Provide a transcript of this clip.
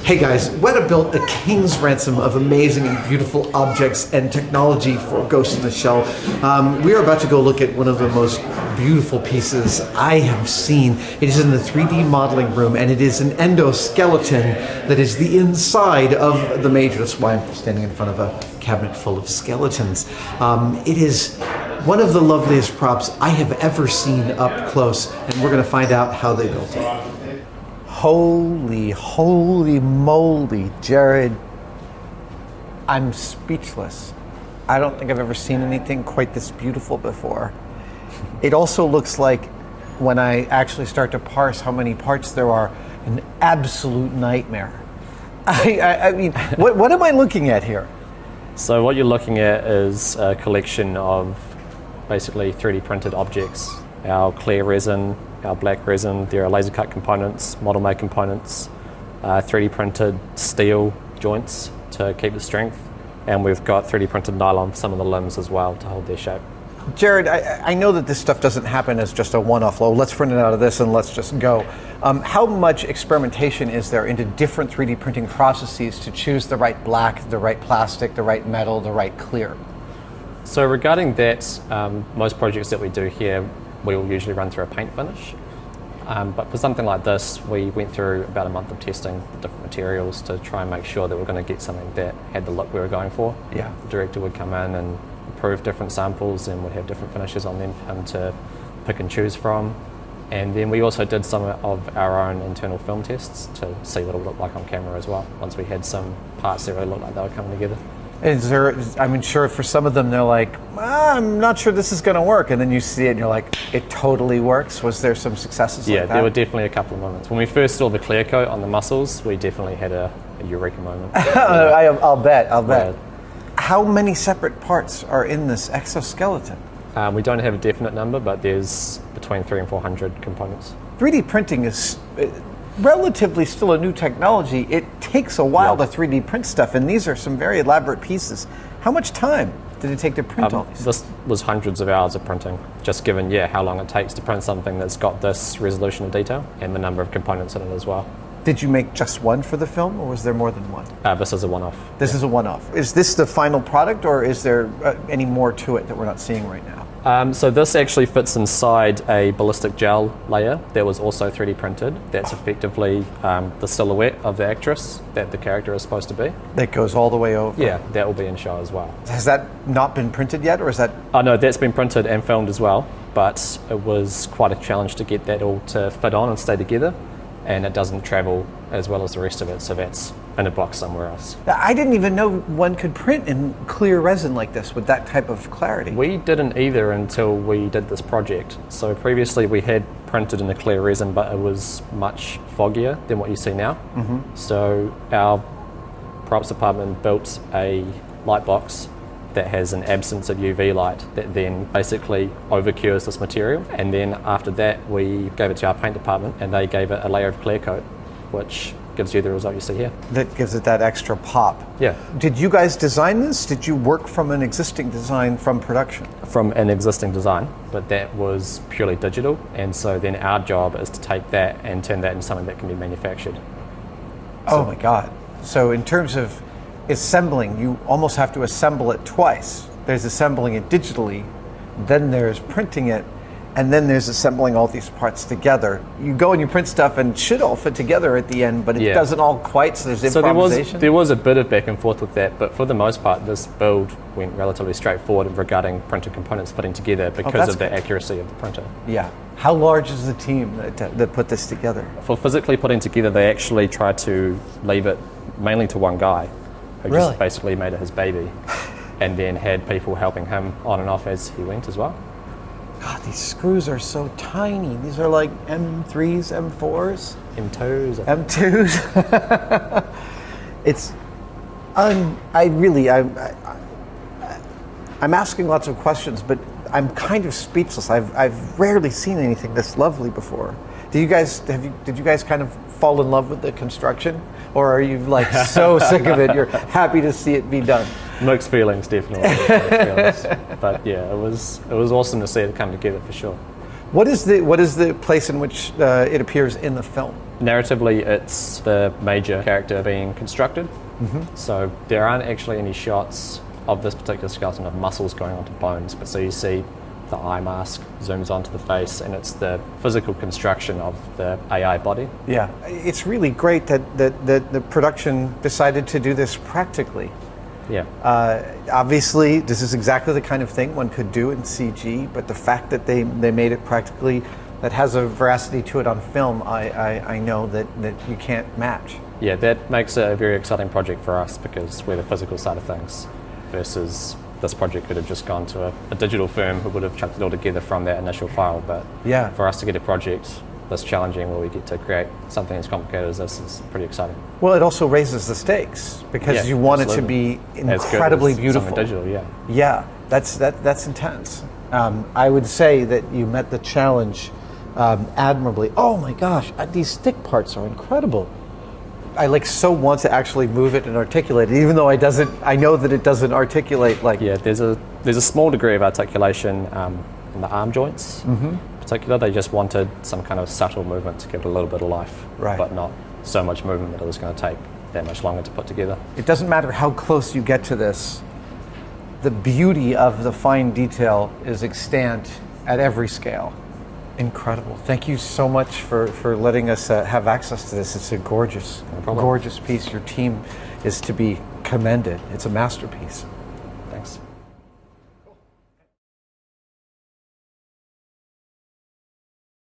Hey guys, Weta built a king's ransom of amazing and beautiful objects and technology for Ghost in the Shell. We are about to go look at one of the most beautiful pieces I have seen. It is in the 3D modeling room, and it is an endoskeleton that is the inside of the Major. That's why I'm standing in front of a cabinet full of skeletons. It is one of the loveliest props I have ever seen up close, and we're going to find out how they built it. Holy moly, Jared. I'm speechless. I don't think I've ever seen anything quite this beautiful before. It also looks like, when I actually start to parse how many parts there are, an absolute nightmare. I mean, what am I looking at here? So what you're looking at is a collection of basically 3D printed objects. Our clear resin, our black resin, there are laser cut components, model made components, 3D printed steel joints to keep the strength, and we've got 3D printed nylon for some of the limbs as well to hold their shape. Jared, I know that this stuff doesn't happen as just a one-off, let's print it out of this and let's just go. How much experimentation is there into different 3D printing processes to choose the right black, the right plastic, the right metal, the right clear? So regarding that, most projects that we do here, we will usually run through a paint finish. But for something like this, we went through about a month of testing the different materials to try and make sure that we're going to get something that had the look we were going for. Yeah. The director would come in and approve different samples and would have different finishes on them for him to pick and choose from. And then we also did some of our own internal film tests to see what it would look like on camera as well, once we had some parts that really looked like they were coming together. Is there, I'm sure for some of them they're like, I'm not sure this is going to work, and then you see it and you're like, it totally works. Was there some successes like that? Yeah, there were definitely a couple of moments. When we first saw the clear coat on the muscles, we definitely had a eureka moment. I'll bet. Yeah. How many separate parts are in this exoskeleton? We don't have a definite number, but there's between 300 and 400 components. 3D printing is relatively still a new technology. It takes a while to 3D print stuff, and these are some very elaborate pieces. How much time did it take to print all these? This was hundreds of hours of printing, just given how long it takes to print something that's got this resolution of detail and the number of components in it as well. Did you make just one for the film, or was there more than one? This is a one-off. This is a one-off. Is this the final product, or is there any more to it that we're not seeing right now? So this actually fits inside a ballistic gel layer that was also 3D printed. That's effectively the silhouette of the actress that the character is supposed to be. That goes all the way over? Yeah, that will be in show as well. Has that not been printed yet, or is that? Oh no, that's been printed and filmed as well, but it was quite a challenge to get that all to fit on and stay together, and it doesn't travel as well as the rest of it, so that's in a box somewhere else. I didn't even know one could print in clear resin like this with that type of clarity. We didn't either until we did this project. So previously we had printed in a clear resin, but it was much foggier than what you see now. Mm-hmm. So our props department built a light box that has an absence of UV light that then basically overcures this material. And then after that, we gave it to our paint department and they gave it a layer of clear coat, which gives you the result you see here. That gives it that extra pop. Yeah. Did you guys design this? Did you work from an existing design from production? From an existing design, but that was purely digital. And so then our job is to take that and turn that into something that can be manufactured. Oh my God. So in terms of assembling, you almost have to assemble it twice. There's assembling it digitally, then there's printing it, and then there's assembling all these parts together. You go and you print stuff and it should all fit together at the end, but it doesn't all quite, so there's improvisation. So there was a bit of back and forth with that, but for the most part, this build went relatively straightforward regarding printed components fitting together because of the accuracy of the printer. Yeah. How large is the team that put this together? For physically putting together, they actually tried to leave it mainly to one guy, who just basically made it his baby, and then had people helping him on and off as he went as well. God, these screws are so tiny. These are like M3s, M4s? M2s. M2s. I'm asking lots of questions, but I'm kind of speechless. I've rarely seen anything this lovely before. Did you guys kind of fall in love with the construction, or are you like so sick of it you're happy to see it be done? Mixed feelings, definitely. Mixed feelings. But yeah, it was awesome to see it come together for sure. What is the place in which it appears in the film? narratively, it's the major character being constructed. So there aren't actually any shots of this particular skeleton of muscles going onto bones, but so you see the eye mask zooms onto the face, and it's the physical construction of the AI body. Yeah, it's really great that the production decided to do this practically. Yeah. Obviously, this is exactly the kind of thing one could do in CG, but the fact that they made it practically, that has a veracity to it on film, I know that you can't match. Yeah, that makes it a very exciting project for us because we're the physical side of things versus this project could have just gone to a digital firm who would have chucked it all together from that initial file. But yeah, for us to get a project this challenging where we get to create something as complicated as this is pretty exciting. Well, it also raises the stakes because you want it to be incredibly beautiful. Digital, yeah. Yeah, that's intense. I would say that you met the challenge admirably. Oh my gosh, these stick parts are incredible. I so want to actually move it and articulate it, even though I know that it doesn't articulate like. Yeah, there's a small degree of articulation in the arm joints. In particular, they just wanted some kind of subtle movement to give it a little bit of life, right, but not so much movement that it was going to take that much longer to put together. It doesn't matter how close you get to this. The beauty of the fine detail is extant at every scale. Incredible. Thank you so much for letting us have access to this. It's a gorgeous piece. Your team is to be commended. It's a masterpiece.